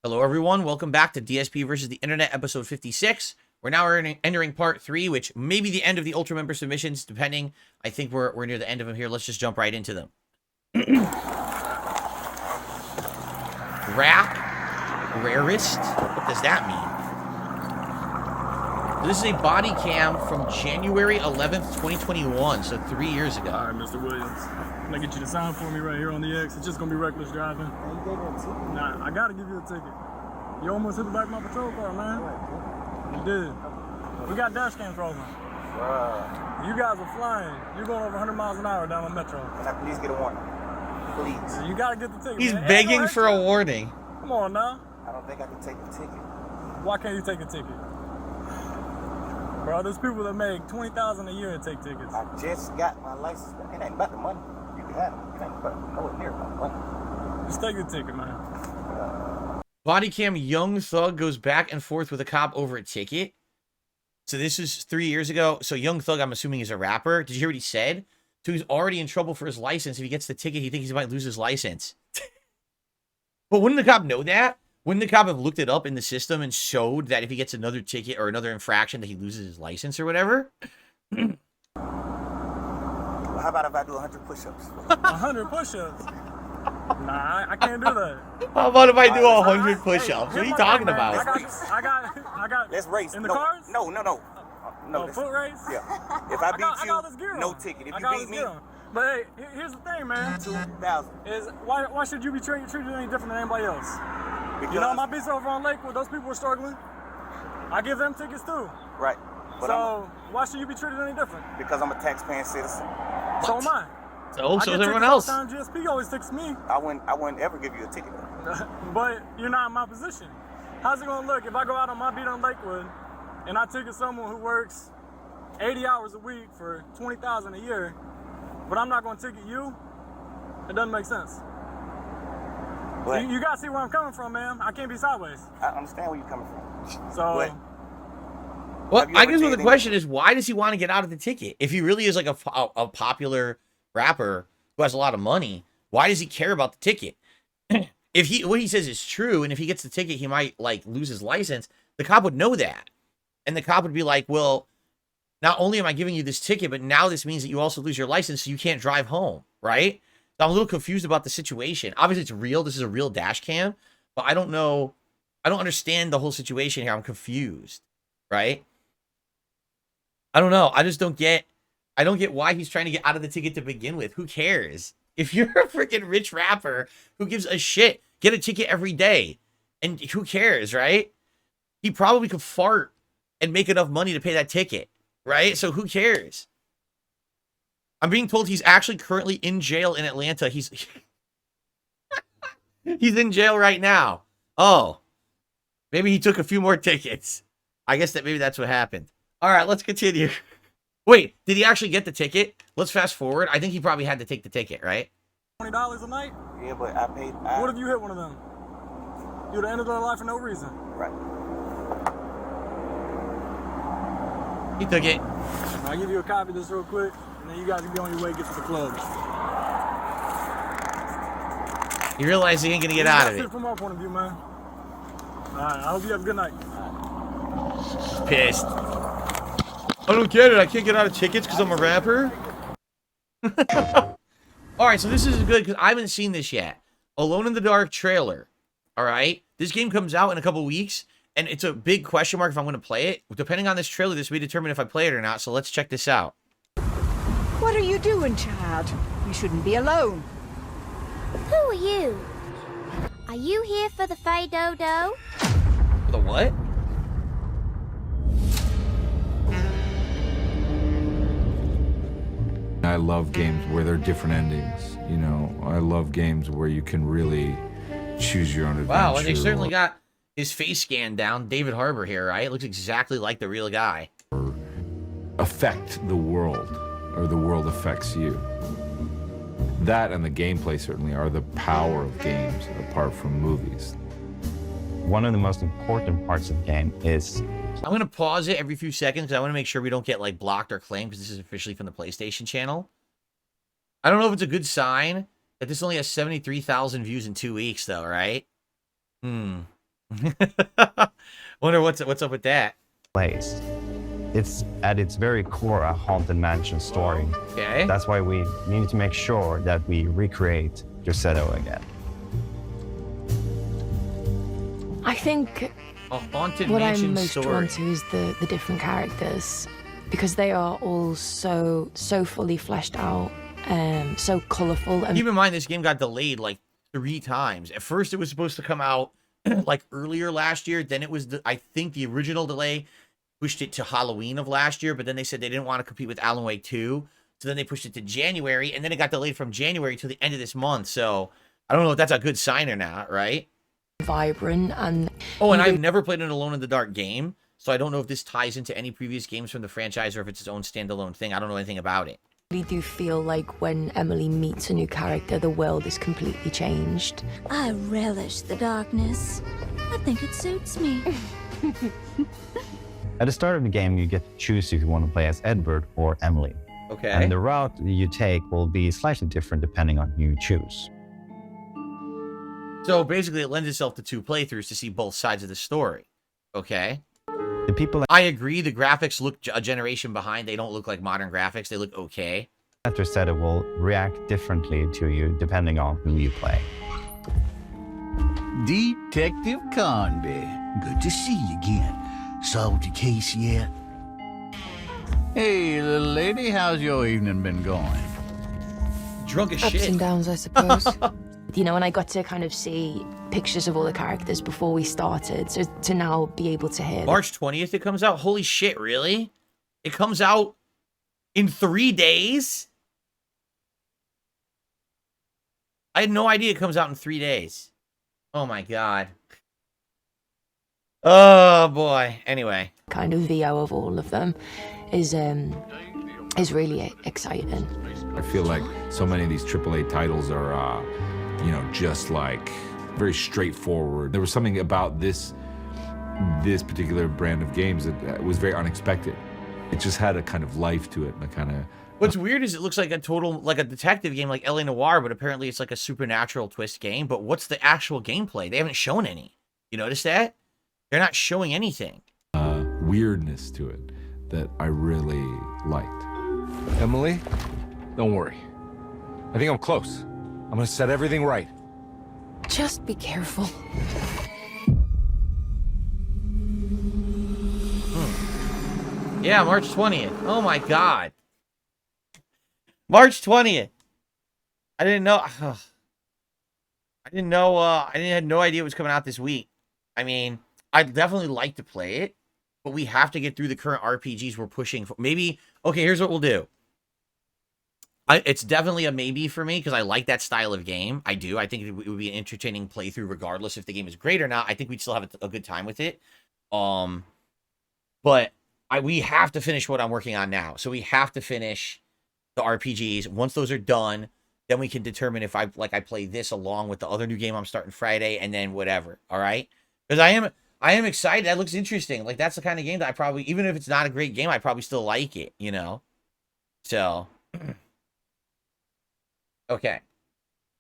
Hello, everyone. Welcome back to DSP versus the Internet, episode 56. We're now entering part 3, which may be the end of the Ultra member submissions, depending. I think we're near the end of them here. Let's just jump right into them. Rarest? What does that mean? This is a body cam from January 11th, 2021, so 3 years ago. All right, Mr. Williams. Can I get you to sign for me right here on the X? It's just gonna be reckless driving. Nah, I gotta give you a ticket. You almost hit the back of my patrol car, man. You did. We got dash cams rolling. Wow. You guys are flying. You're going over 100 miles an hour down the metro. Can I please get a warning? Please. You gotta get the ticket. He's man. begging for a warning. Come on now. I don't think I can take the ticket. Why can't you take a ticket? Bro, there's people that make $20,000 a year and take tickets. I just got my license. It ain't about the money. You can have it. It ain't about nowhere near about the money. Just take the ticket, man. Body cam Young Thug goes back and forth with a cop over a ticket. So this is 3 years ago. So Young Thug, I'm assuming, is a rapper. Did you hear what he said? So he's already in trouble for his license. If he gets the ticket, he thinks he might lose his license. But wouldn't the cop know that? Wouldn't the cop have looked it up in the system and showed that if he gets another ticket or another infraction that he loses his license or whatever? Well, how about if I do 100 push-ups? 100 push-ups? Nah, I can't do that. How about if I do 100 push-ups? What are you talking about? I got. Let's race. In the no, cars? No. No, foot race? Yeah. If I beat I got this you, gear no on. ticket. If I you got beat this me, gear on. But hey, here's the thing, man. 2,000. Is why should you be treated any different than anybody else? Because, You know, my beats over on Lakewood, those people are struggling. I give them tickets too. right. But So why should you be treated any different? because I'm a taxpaying citizen, So am I. So is get everyone tickets else. all the time. GSP always ticks me. I wouldn't ever give you a ticket. But you're not in my position. How's it gonna look if I go out on my beat on Lakewood and I ticket someone who works 80 hours a week for $20,000 a year, but I'm not gonna ticket you? It doesn't make sense. But You gotta see where I'm coming from, man. I can't be sideways. I understand where you're coming from. So But Well, Have you I ever guess what the dated question is, why does he want to get out of the ticket? If he really is like a popular rapper who has a lot of money, why does he care about the ticket? If what he says is true, and if he gets the ticket, he might like lose his license. The cop would know that, and the cop would be like, "Well, not only am I giving you this ticket, but now this means that you also lose your license, so you can't drive home." Right? So I'm a little confused about the situation. Obviously, it's real. This is a real dash cam, but I don't know. I don't understand the whole situation here. I'm confused. Right? I don't know. I just don't get. I don't get why he's trying to get out of the ticket to begin with. Who cares? If you're a freaking rich rapper, who gives a shit? Get a ticket every day, and who cares, right? He probably could fart and make enough money to pay that ticket, right? So who cares? I'm being told he's actually currently in jail in Atlanta. He's in jail right now. Oh, maybe he took a few more tickets. I guess maybe that's what happened. All right, let's continue. Wait, did he actually get the ticket? Let's fast forward. I think he probably had to take the ticket, right? $20 a night? yeah, but I paid. What if you hit one of them? You'd have ended their life for no reason. Right. He took it. I'll give you a copy of this real quick, and then you guys can be on your way to get to the club. He realized he ain't gonna get out of it. From our point of view, man. All right, I hope you have a good night. Pissed. I don't get it. I can't get out of tickets because I'm a rapper. All right, so this is good because I haven't seen this yet. Alone in the Dark trailer. All right, this game comes out in a couple weeks, and it's a big question mark if I'm going to play it. Depending on this trailer, this may determine if I play it or not. So let's check this out. What are you doing, child? You shouldn't be alone. Who are you? Are you here for the Fay Dodo? For the what? I love games where there are different endings. You know, I love games where you can really choose your own adventure. Wow, and they certainly got his face scan down. David Harbour here, right? Looks exactly like the real guy. Affect the world, or the world affects you. That and the gameplay certainly are the power of games, apart from movies. One of the most important parts of the game is I'm going to pause it every few seconds because I want to make sure we don't get like blocked or claimed because this is officially from the PlayStation channel. I don't know if it's a good sign that this only has 73,000 views in 2 weeks though, right? Wonder what's up with that. place. It's at its very core a haunted mansion story. Okay. That's why we need to make sure that we recreate Rosetto again. I think A haunted what I'm mansion most drawn story. to is the different characters, because they are all so fully fleshed out, so colourful. And Keep in mind, this game got delayed like 3 times. At first, it was supposed to come out like earlier last year. Then it was, I think, the original delay pushed it to Halloween of last year. But then they said they didn't want to compete with Alan Wake 2, so then they pushed it to January, and then it got delayed from January to the end of this month. So I don't know if that's a good sign or not, right? vibrant, and Oh, and I've never played an Alone in the Dark game, so I don't know if this ties into any previous games from the franchise or if it's its own standalone thing. I don't know anything about it. really do feel like when Emily meets a new character, the world is completely changed. I relish the darkness. I think it suits me. At the start of the game, you get to choose if you want to play as Edward or Emily. Okay. And the route you take will be slightly different depending on who you choose. So basically, it lends itself to 2 playthroughs to see both sides of the story. Okay. The people I agree. The graphics look a generation behind. They don't look like modern graphics. They look okay. at Rosetto will react differently to you depending on who you play. Detective Conby, good to see you again. Solved your case yet? Hey, little lady, how's your evening been going? Drunk as Ups shit. and downs, I suppose. You know, and I got to kind of see pictures of all the characters before we started, so to now be able to hear March 20th it comes out? Holy shit, really? It comes out in 3 days? I had no idea it comes out in 3 days. Oh my god. Oh boy. Anyway. kind of VO of all of them is really exciting. I feel like so many of these AAA titles are, you know, just like very straightforward. There was something about this particular brand of games that was very unexpected. It just had a kind of life to it, and a kind of. What's weird is it looks like a detective game like LA Noire, but apparently it's like a supernatural twist game. But what's the actual gameplay? They haven't shown any. You notice that? They're not showing anything. Weirdness to it that I really liked. Emily, don't worry. I think I'm close. I'm gonna set everything right. Just be careful. Yeah, March 20th. Oh my god. March 20th. I didn't know. I had no idea it was coming out this week. I mean, I'd definitely like to play it, but we have to get through the current RPGs we're pushing for. Maybe, okay, here's what we'll do. It's definitely a maybe for me because I like that style of game. I do. I think it would be an entertaining playthrough regardless if the game is great or not. I think we'd still have a good time with it. But we have to finish what I'm working on now. So we have to finish the RPGs. Once those are done, then we can determine if I play this along with the other new game I'm starting Friday and then whatever. All right? Because I am excited. That looks interesting. Like, that's the kind of game that I probably, even if it's not a great game, I probably still like it, you know? So, okay.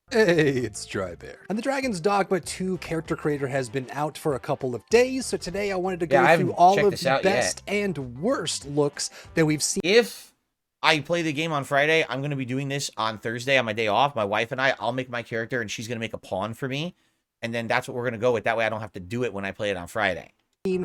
Hey, it's Dry Bear. And the Dragon's Dogma 2 character creator has been out for a couple of days, so today I wanted to go through all of the best and worst looks that we've seen. If I play the game on Friday, I'm going to be doing this on Thursday on my day off. My wife and I'll make my character, and she's going to make a pawn for me. And then that's what we're going to go with. That way I don't have to do it when I play it on Friday.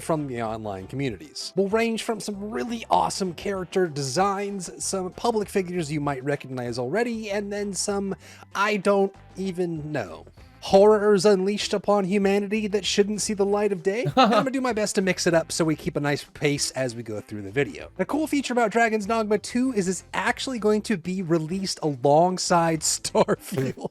From the online communities will range from some really awesome character designs, some public figures you might recognize already, and then some I don't even know. Horrors unleashed upon humanity that shouldn't see the light of day. And I'm gonna do my best to mix it up so we keep a nice pace as we go through the video. The cool feature about Dragon's Dogma 2 is it's actually going to be released alongside Starfield.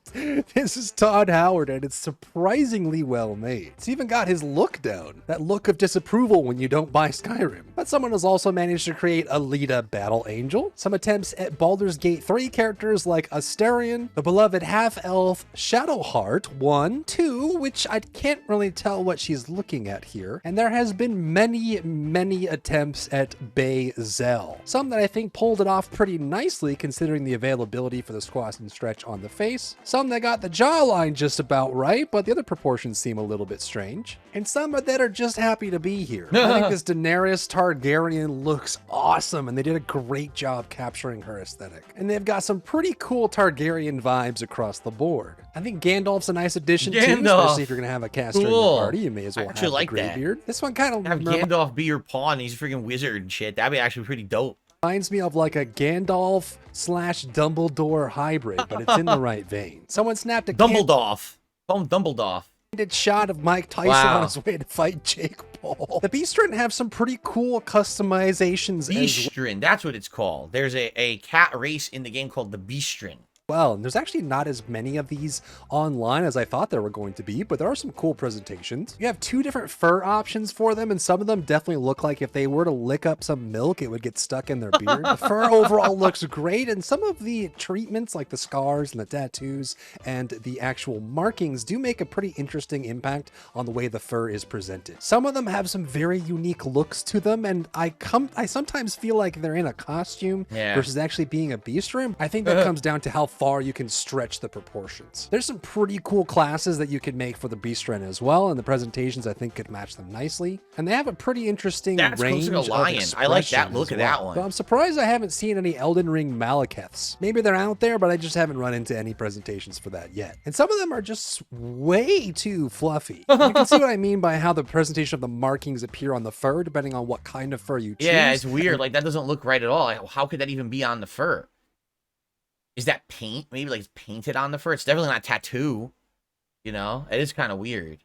This is Todd Howard, and it's surprisingly well made. It's even got his look down, that look of disapproval when you don't buy Skyrim. But someone has also managed to create a Lita Battle Angel, some attempts at Baldur's Gate 3 characters like Asterion, the beloved half-elf Shadowheart, one, two, which I can't really tell what she's looking at here. And there has been many attempts at Bay-Zell. Some that I think pulled it off pretty nicely considering the availability for the squash and stretch on the face. Some that got the jawline just about right, but the other proportions seem a little bit strange. And some that are just happy to be here. I think this Daenerys Targaryen looks awesome, and they did a great job capturing her aesthetic. And they've got some pretty cool Targaryen vibes across the board. I think Gandalf's a nice addition too, especially if you're gonna have a caster in your party. You may as well have the gray beard. This one kind of have Gandalf be your pawn. He's a freaking wizard and shit. That'd be actually pretty dope. Reminds me of like a Gandalf / Dumbledore hybrid, but it's in the right vein. Someone snapped a Dumbledore. Call him Dumbledore. Shot of Mike Tyson on his way to fight Jake Paul. The Beastren have some pretty cool customizations. Beastren, that's what it's called. There's a cat race in the game called the Beastren. Well, and there's actually not as many of these online as I thought there were going to be, but there are some cool presentations. You have 2 different fur options for them, and some of them definitely look like if they were to lick up some milk, it would get stuck in their beard. The fur overall looks great, and some of the treatments like the scars and the tattoos and the actual markings do make a pretty interesting impact on the way the fur is presented. Some of them have some very unique looks to them, and I sometimes feel like they're in a costume versus actually being a Beastren. I think that comes down to how far you can stretch the proportions. There's some pretty cool classes that you could make for the Beastren as well, and the presentations I think could match them nicely. And they have a pretty interesting range of lion. I like that look of that one. But I'm surprised I haven't seen any Elden Ring Malekiths. Maybe they're out there, but I just haven't run into any presentations for that yet. And some of them are just way too fluffy. You can see what I mean by how the presentation of the markings appear on the fur, depending on what kind of fur you choose. Yeah, it's weird. Like, that doesn't look right at all. Like, how could that even be on the fur? Is that paint? Maybe like it's painted on the fur. It's definitely not tattoo. You know, it is kind of weird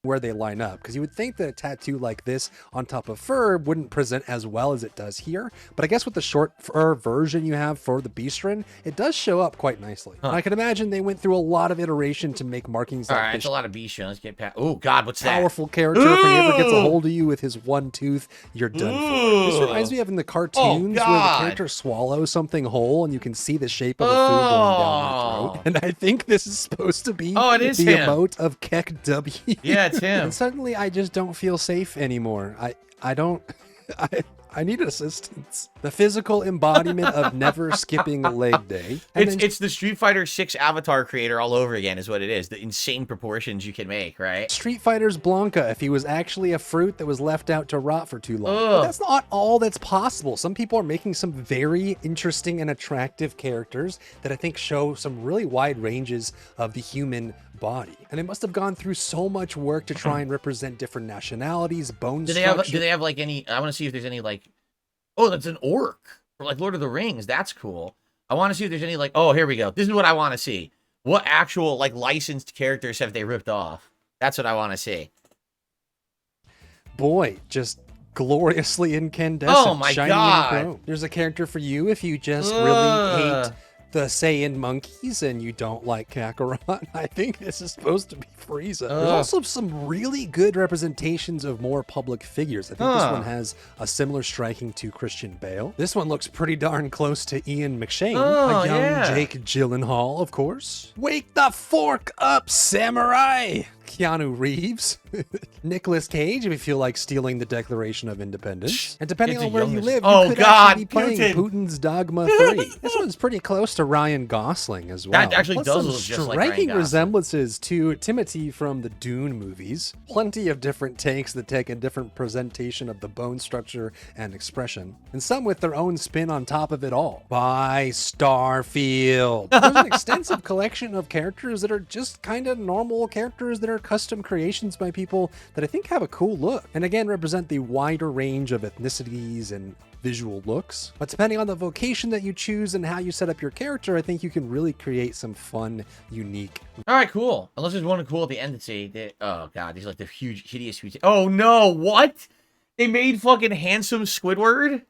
where they line up, because you would think that a tattoo like this on top of fur wouldn't present as well as it does here, but I guess with the short fur version you have for the Beastren, it does show up quite nicely. I can imagine they went through a lot of iteration to make markings. All right, it's a lot of Beastren. Let's get past. Oh God, what's that? Powerful character. If he ever gets a hold of you with his one tooth, you're done for. This reminds me of in the cartoons where the character swallows something whole and you can see the shape of the food going down their throat. And I think this is supposed to be it is the him. Emote of Keck W. Yeah, it's him. And suddenly I just don't feel safe anymore. I need assistance. The physical embodiment of never skipping leg day. It's the Street Fighter 6 avatar creator all over again is what it is. The insane proportions you can make, right? Street Fighter's Blanca, if he was actually a fruit that was left out to rot for too long. But that's not all that's possible. Some people are making some very interesting and attractive characters that I think show some really wide ranges of the human body. And they must have gone through so much work to try and represent different nationalities, bone structure. Do they have like any, I want to see if there's any like, oh, that's an orc for like Lord of the Rings. That's cool. I want to see if there's any like, oh, here we go. This is what I want to see. What actual like licensed characters have they ripped off? That's what I want to see. Boy, just gloriously incandescent. Oh my God. There's a character for you if you just really hate the Saiyan monkeys and you don't like Kakarot. I think this is supposed to be Frieza. There's also some really good representations of more public figures. I think this one has a similar striking to Christian Bale. This one looks pretty darn close to Ian McShane, a young Jake Gyllenhaal, of course. Wake the fork up, samurai! Keanu Reeves, Nicolas Cage, if you feel like stealing the Declaration of Independence. And depending on where you live, you could actually be playing Putin's Dogma 3. This one's pretty close to Ryan Gosling as well. That actually does look just like Ryan striking Gosling. Resemblances to Timothy from the Dune movies. Plenty of different takes that take a different presentation of the bone structure and expression, and some with their own spin on top of it all. By Starfield. There's an extensive collection of characters that are just kind of normal characters that are custom creations by people that I think have a cool look, and again represent the wider range of ethnicities and visual looks. But depending on the vocation that you choose and how you set up your character, I think you can really create some fun, unique. All right, cool. Unless there's one cool at the end to see. Oh God, these are like the huge, hideous. Oh no, what? They made fucking handsome Squidward?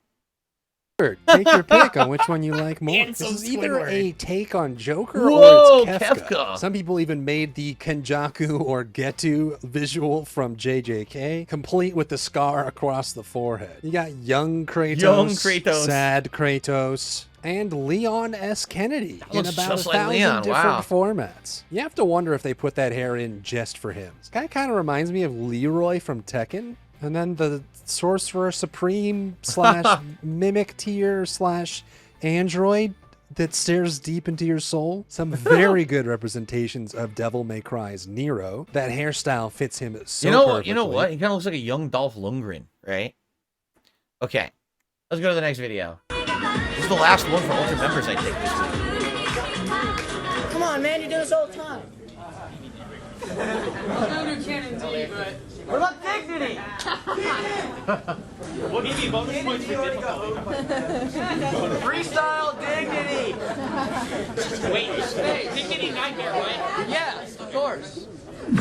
Take your pick on which one you like more. Handsome This is either Squidward. a take on Joker Whoa, or it's Kefka. Kefka. Some people even made the Kenjaku or Getu visual from JJK, complete with the scar across the forehead. You got young Kratos, sad Kratos, and Leon S. Kennedy in looks about just 1,000 like Leon, different wow. formats. You have to wonder if they put that hair in just for him. This guy kind of reminds me of Leroy from Tekken. And then the Sorcerer Supreme / Mimic Tier / Android that stares deep into your soul. Some very good representations of Devil May Cry's Nero. That hairstyle fits him so perfectly. You know what? He kind of looks like a young Dolph Lundgren, right? Okay, let's go to the next video. This is the last one for Ultra members, I think, this week. Come on, man, you do this all the time. What about dignity? We'll give you bonus points for difficulty. Freestyle dignity. Wait, dignity nightmare, right? Yes, of course.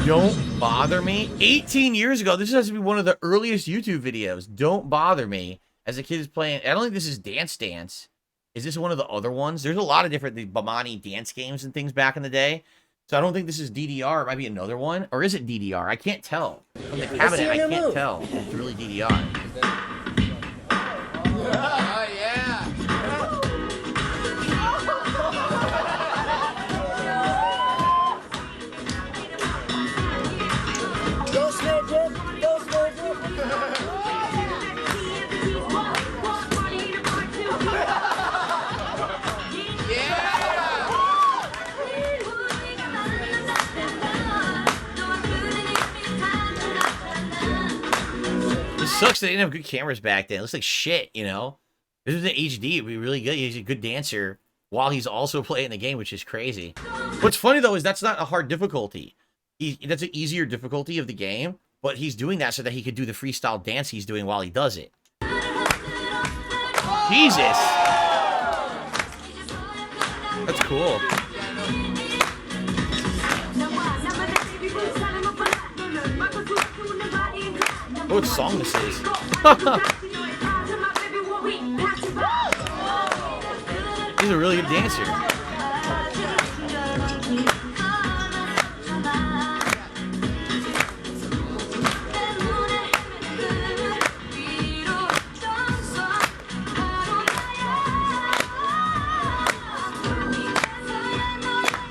Don't bother me. 18 years ago, this has to be one of the earliest YouTube videos. Don't bother me. As a kid is playing, I don't think this is Dance Dance. Is this one of the other ones? There's a lot of different Bamani dance games and things back in the day. So I don't think this is DDR. It might be another one. Or is it DDR? I can't tell. From the cabinet, I can't tell. It's really DDR. Oh, yeah. Go snare dip. Go snare dip. Sucks they didn't have good cameras back then. It looks like shit, you know? This was an HD. It'd be really good. He's a good dancer while he's also playing the game, which is crazy. What's funny, though, is that's not a hard difficulty. That's an easier difficulty of the game, but he's doing that so that he could do the freestyle dance he's doing while he does it. Jesus! That's cool. Oh, what song this is. He's a really good dancer.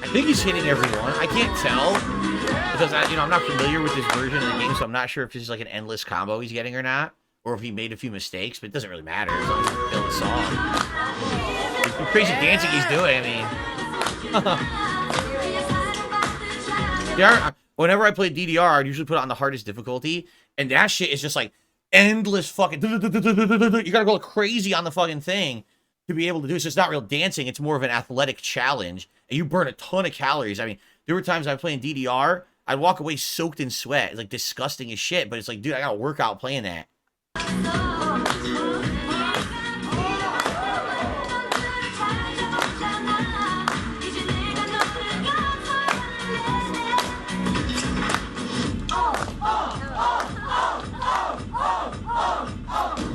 I think he's hitting everyone. I can't tell. Because I'm not familiar with this version of the game, so I'm not sure if this is like an endless combo he's getting or not, or if he made a few mistakes. But it doesn't really matter as long as he can fill the song. The crazy dancing he's doing, I mean. Whenever I play DDR, I'd usually put it on the hardest difficulty, and that shit is just like endless fucking. You gotta go crazy on the fucking thing to be able to do it. So it's not real dancing; it's more of an athletic challenge, and you burn a ton of calories. I mean, there were times I was playing DDR. I'd walk away soaked in sweat. It's like disgusting as shit, but it's like, dude, I gotta work out playing that.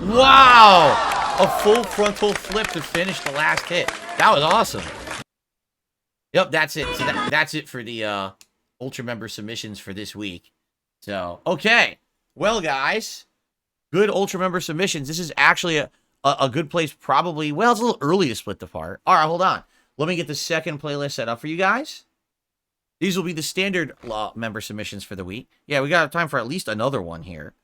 Wow! A full frontal flip to finish the last hit. That was awesome. Yep, that's it. So that's it for the Ultra member submissions for this week. So, okay. Well, guys, good Ultra member submissions. This is actually a good place probably. Well, it's a little early to split the part. All right, hold on. Let me get the second playlist set up for you guys. These will be the standard member submissions for the week. Yeah, we got time for at least another one here.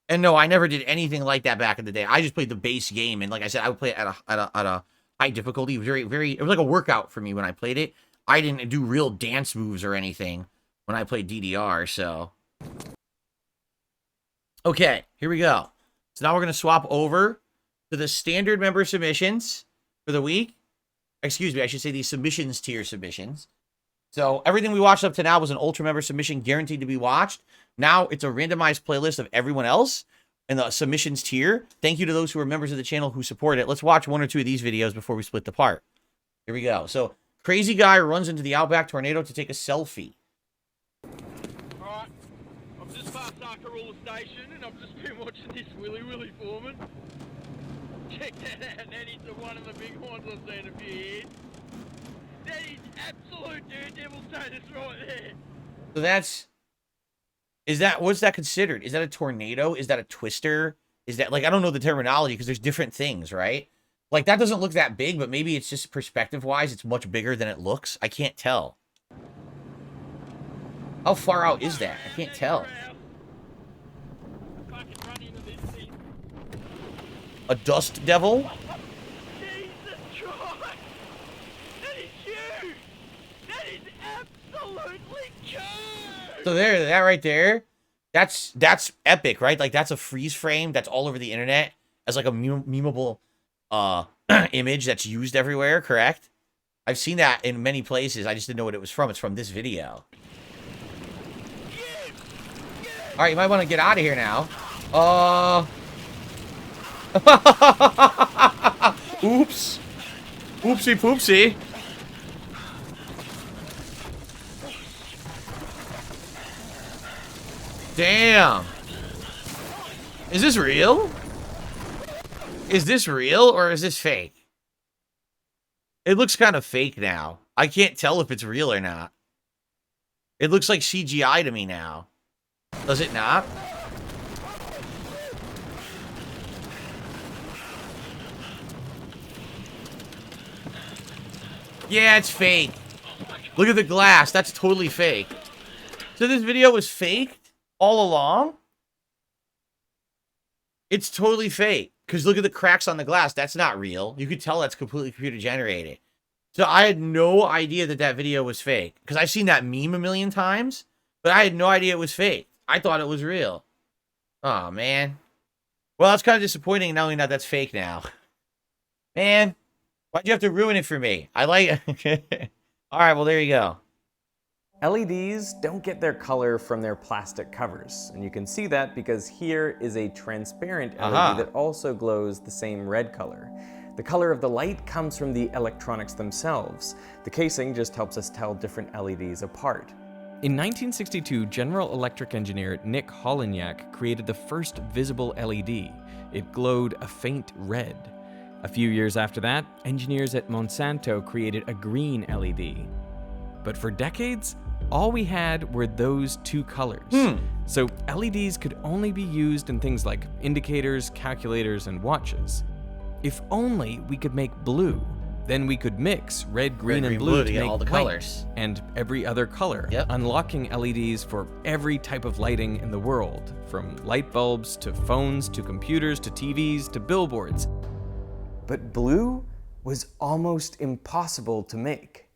And no, I never did anything like that back in the day. I just played the base game, and like I said, I would play it at a high difficulty. It was it was like a workout for me when I played it. I didn't do real dance moves or anything when I played DDR, so. Okay, here we go. So now we're going to swap over to the standard member submissions for the week. Excuse me, I should say the submissions tier submissions. So everything we watched up to now was an Ultra member submission guaranteed to be watched. Now it's a randomized playlist of everyone else in the submissions tier. Thank you to those who are members of the channel who support it. Let's watch one or two of these videos before we split the part. Here we go. So crazy guy runs into the Outback tornado to take a selfie. Alright, I've just passed Arkarula Station and I've just been watching this Willy Foreman. Check that out, that is one of the big ones I've seen in a few years. That is absolute daredevil status right there. So what's that considered? Is that a tornado? Is that a twister? Is that, like, I don't know the terminology because there's different things, right? Like, that doesn't look that big, but maybe it's just perspective-wise, it's much bigger than it looks. I can't tell. How far out is that? I can't tell. A dust devil? Jesus Christ! That is huge! That is absolutely huge! So there, that right there, that's epic, right? Like, that's a freeze frame that's all over the internet as like a memeable image that's used everywhere, correct? I've seen that in many places. I just didn't know what it was from. It's from this video. All right, you might want to get out of here now. Oops. Oopsie poopsie. Damn. Is this real? Is this real or is this fake? It looks kind of fake now. I can't tell if it's real or not. It looks like CGI to me now. Does it not? Yeah, it's fake. Look at the glass. That's totally fake. So this video was faked all along? It's totally fake. Because look at the cracks on the glass. That's not real. You could tell that's completely computer generated. So I had no idea that that video was fake. Because I've seen that meme a million times. But I had no idea it was fake. I thought it was real. Oh, man. Well, that's kind of disappointing knowing that that's fake now. Man, why'd you have to ruin it for me? I like it. All right, well, there you go. LEDs don't get their color from their plastic covers, and you can see that because here is a transparent LED that also glows the same red color. The color of the light comes from the electronics themselves. The casing just helps us tell different LEDs apart. In 1962, General Electric engineer Nick Holonyak created the first visible LED. It glowed a faint red. A few years after that, engineers at Monsanto created a green LED. But for decades, all we had were those two colors. So LEDs could only be used in things like indicators, calculators, and watches. If only we could make blue. Then we could mix red, green, and blue to make all the white, colors. and every other color, unlocking LEDs for every type of lighting in the world, from light bulbs to phones to computers to TVs to billboards. But blue was almost impossible to make.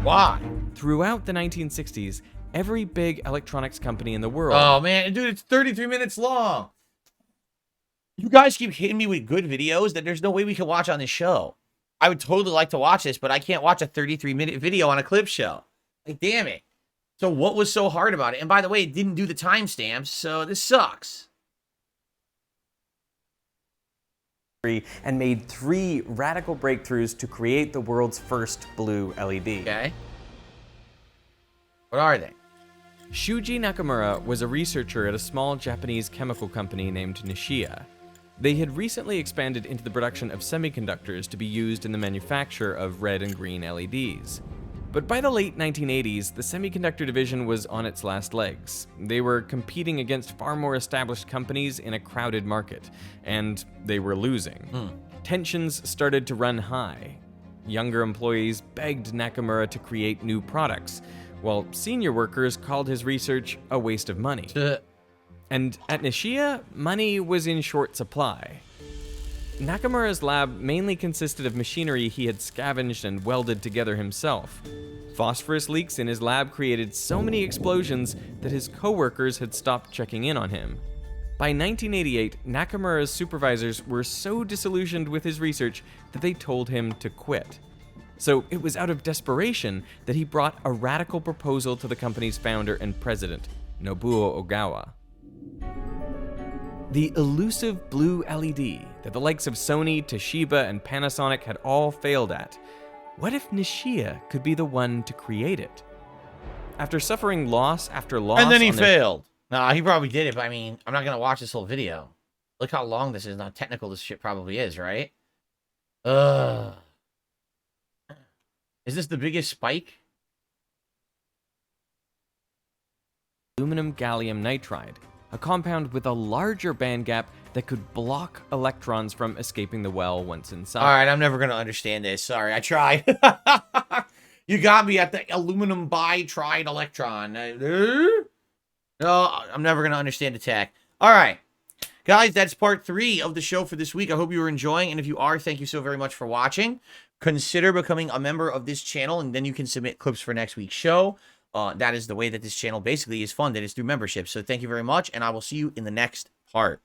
Why? Throughout the 1960s, every big electronics company in the world... Oh, man. Dude, it's 33 minutes long. You guys keep hitting me with good videos that there's no way we can watch on this show. I would totally like to watch this, but I can't watch a 33-minute video on a clip show. Like, damn it. So what was so hard about it? And by the way, it didn't do the timestamps, so this sucks. And made 3 radical breakthroughs to create the world's first blue LED. Okay. What are they? Shuji Nakamura was a researcher at a small Japanese chemical company named Nishia. They had recently expanded into the production of semiconductors to be used in the manufacture of red and green LEDs. But by the late 1980s, the semiconductor division was on its last legs. They were competing against far more established companies in a crowded market, and they were losing. Tensions started to run high. Younger employees begged Nakamura to create new products, while senior workers called his research a waste of money. And at Nishia, money was in short supply. Nakamura's lab mainly consisted of machinery he had scavenged and welded together himself. Phosphorus leaks in his lab created so many explosions that his co-workers had stopped checking in on him. By 1988, Nakamura's supervisors were so disillusioned with his research that they told him to quit. So it was out of desperation that he brought a radical proposal to the company's founder and president, Nobuo Ogawa. The elusive blue LED that the likes of Sony, Toshiba, and Panasonic had all failed at. What if Nishia could be the one to create it? After suffering loss after loss... And then he failed. Nah, he probably did it, but I mean, I'm not going to watch this whole video. Look how long this is, and how technical this shit probably is, right? Ugh. Is this the biggest spike? Aluminum gallium nitride, a compound with a larger band gap that could block electrons from escaping the well once inside. All right, I'm never going to understand this. Sorry, I tried. You got me at the aluminum bitride electron. No, I'm never going to understand the tech. All right. Guys, that's part 3 of the show for this week. I hope you were enjoying, and if you are, thank you so very much for watching. Consider becoming a member of this channel, and then you can submit clips for next week's show. That is the way that this channel basically is funded, is through membership. So thank you very much, and I will see you in the next part.